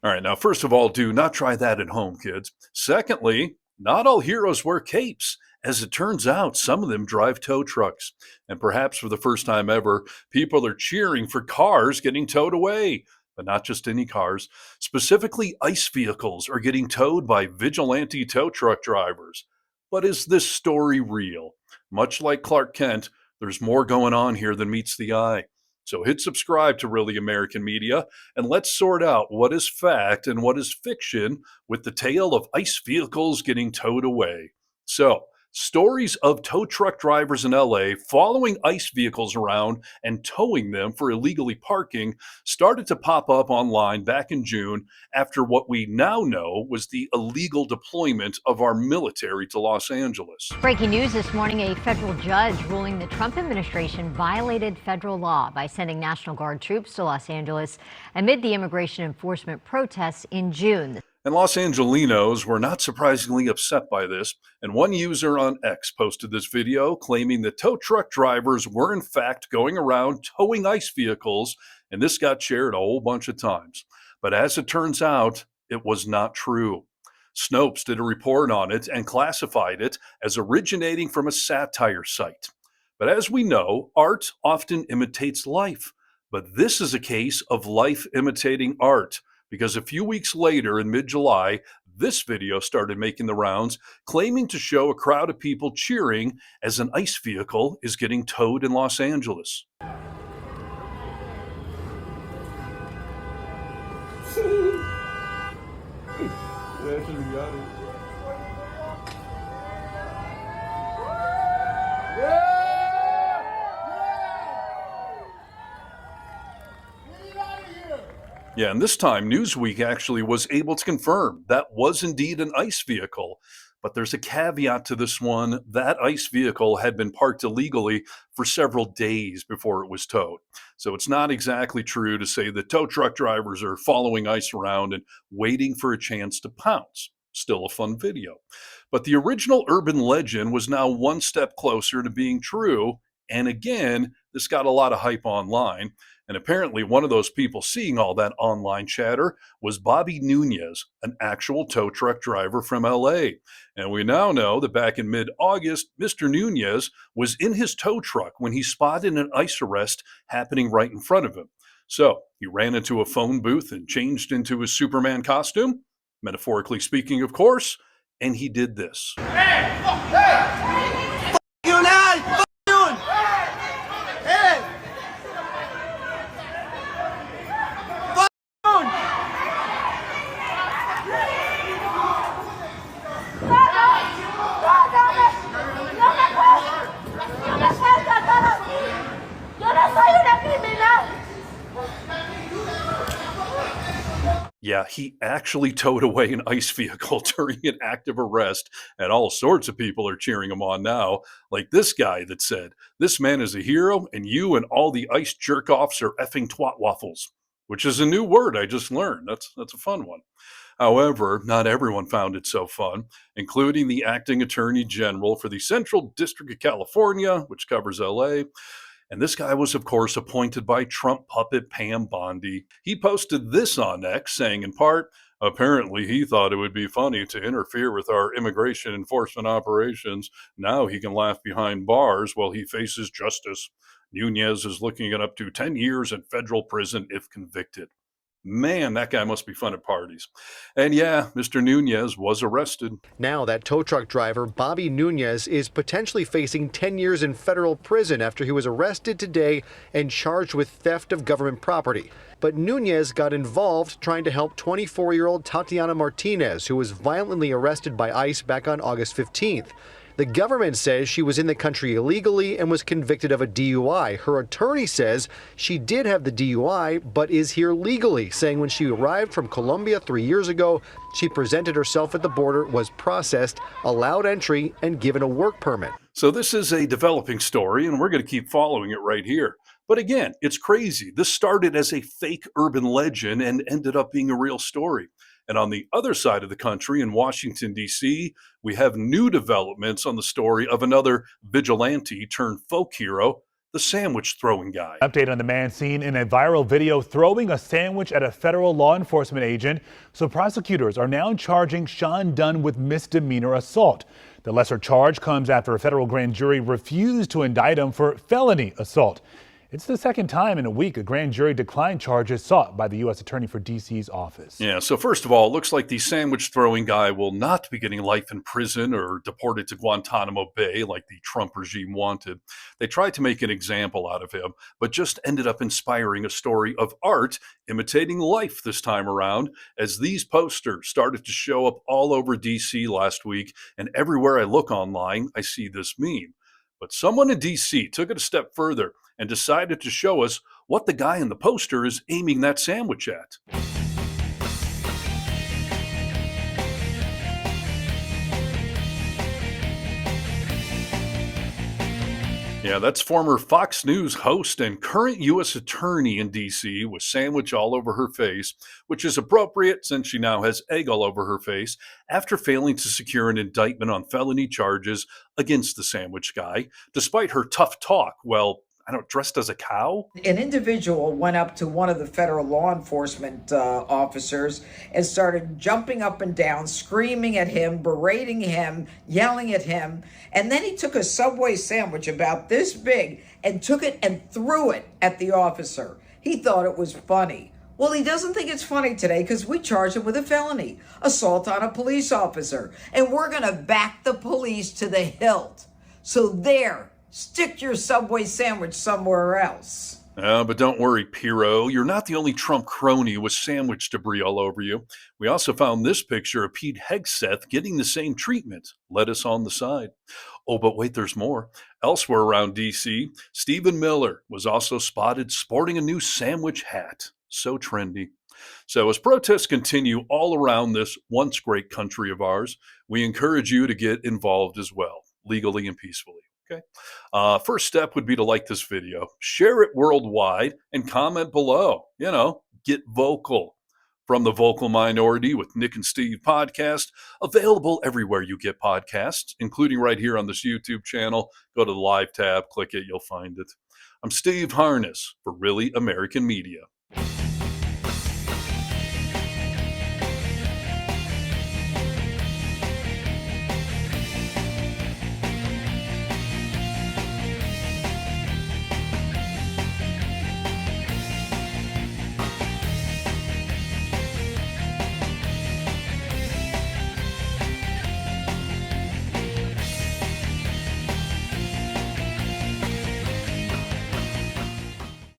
All right, now, first of all, do not try that at home, kids. Secondly, not all heroes wear capes. As it turns out, some of them drive tow trucks. And perhaps for the first time ever, people are cheering for cars getting towed away. But not just any cars. Specifically, ICE vehicles are getting towed by vigilante tow truck drivers. But is this story real? Much like Clark Kent, there's more going on here than meets the eye. So hit subscribe to Really American Media and let's sort out what is fact and what is fiction with the tale of ICE vehicles getting towed away. So, stories of tow truck drivers in LA following ICE vehicles around and towing them for illegally parking started to pop up online back in June after what we now know was the illegal deployment of our military to Los Angeles. Breaking news this morning, a federal judge ruling the Trump administration violated federal law by sending National Guard troops to Los Angeles amid the immigration enforcement protests in June. And Los Angelinos were not surprisingly upset by this, and one user on X posted this video claiming that tow truck drivers were in fact going around towing ICE vehicles, and this got shared a whole bunch of times. But as it turns out, it was not true. Snopes did a report on it and classified it as originating from a satire site. But as we know, art often imitates life. But this is a case of life imitating art, because a few weeks later in mid-July, this video started making the rounds, claiming to show a crowd of people cheering as an ICE vehicle is getting towed in Los Angeles. Yeah, and this time Newsweek actually was able to confirm that was indeed an ICE vehicle. But there's a caveat to this one. That ICE vehicle had been parked illegally for several days before it was towed. So it's not exactly true to say that tow truck drivers are following ICE around and waiting for a chance to pounce. Still a fun video. But the original urban legend was now one step closer to being true. And again, this got a lot of hype online. And apparently, one of those people seeing all that online chatter was Bobby Nunees, an actual tow truck driver from LA. And we now know that back in mid-August, Mr. Nunees was in his tow truck when he spotted an ICE arrest happening right in front of him. So he ran into a phone booth and changed into his Superman costume, metaphorically speaking, of course, and he did this. Hey! Hey! You now! You! Hey! Yeah, he actually towed away an ICE vehicle during an active arrest, and all sorts of people are cheering him on now, like this guy that said, "This man is a hero, and you and all the ICE jerk-offs are effing twat waffles," which is a new word I just learned. That's a fun one. However, not everyone found it so fun, including the acting attorney general for the Central District of California, which covers LA. And this guy was, of course, appointed by Trump puppet Pam Bondi. He posted this on X, saying in part, apparently he thought it would be funny to interfere with our immigration enforcement operations. Now he can laugh behind bars while he faces justice. Nunees is looking at up to 10 years in federal prison if convicted. Man, that guy must be fun at parties. And yeah, Mr. Nunees was arrested. Now that tow truck driver, Bobby Nunees, is potentially facing 10 years in federal prison after he was arrested today and charged with theft of government property. But Nunees got involved trying to help 24-year-old Tatiana Martinez, who was violently arrested by ICE back on August 15th. The government says she was in the country illegally and was convicted of a DUI. Her attorney says she did have the DUI, but is here legally, saying when she arrived from Colombia 3 years ago, she presented herself at the border, was processed, allowed entry, and given a work permit. So this is a developing story, and we're going to keep following it right here. But again, it's crazy. This started as a fake urban legend and ended up being a real story. And on the other side of the country, in Washington, D.C., we have new developments on the story of another vigilante turned folk hero, the sandwich throwing guy. Update on the man seen in a viral video throwing a sandwich at a federal law enforcement agent. So prosecutors are now charging Sean Dunn with misdemeanor assault. The lesser charge comes after a federal grand jury refused to indict him for felony assault. It's the second time in a week a grand jury declined charges sought by the U.S. Attorney for D.C.'s office. Yeah, so first of all, it looks like the sandwich throwing guy will not be getting life in prison or deported to Guantanamo Bay like the Trump regime wanted. They tried to make an example out of him, but just ended up inspiring a story of art imitating life this time around, as these posters started to show up all over D.C. last week, and everywhere I look online, I see this meme. But someone in D.C. took it a step further and decided to show us what the guy in the poster is aiming that sandwich at. Yeah, that's former Fox News host and current U.S. attorney in D.C. with sandwich all over her face, which is appropriate since she now has egg all over her face after failing to secure an indictment on felony charges against the sandwich guy, despite her tough talk, dressed as a cow? An individual went up to one of the federal law enforcement officers and started jumping up and down, screaming at him, berating him, yelling at him. And then he took a Subway sandwich about this big and took it and threw it at the officer. He thought it was funny. Well, he doesn't think it's funny today because we charged him with a felony, assault on a police officer. And we're going to back the police to the hilt. So there. Stick your Subway sandwich somewhere else. But don't worry, Piro. You're not the only Trump crony with sandwich debris all over you. We also found this picture of Pete Hegseth getting the same treatment, lettuce on the side. Oh, but wait, there's more. Elsewhere around D.C., Stephen Miller was also spotted sporting a new sandwich hat. So trendy. So as protests continue all around this once great country of ours, we encourage you to get involved as well, legally and peacefully. Okay. First step would be to like this video, share it worldwide, and comment below. Get vocal. From the Vocal Minority with Nick and Steve podcast, available everywhere you get podcasts, including right here on this YouTube channel. Go to the live tab, click it, you'll find it. I'm Steve Harness for Really American Media.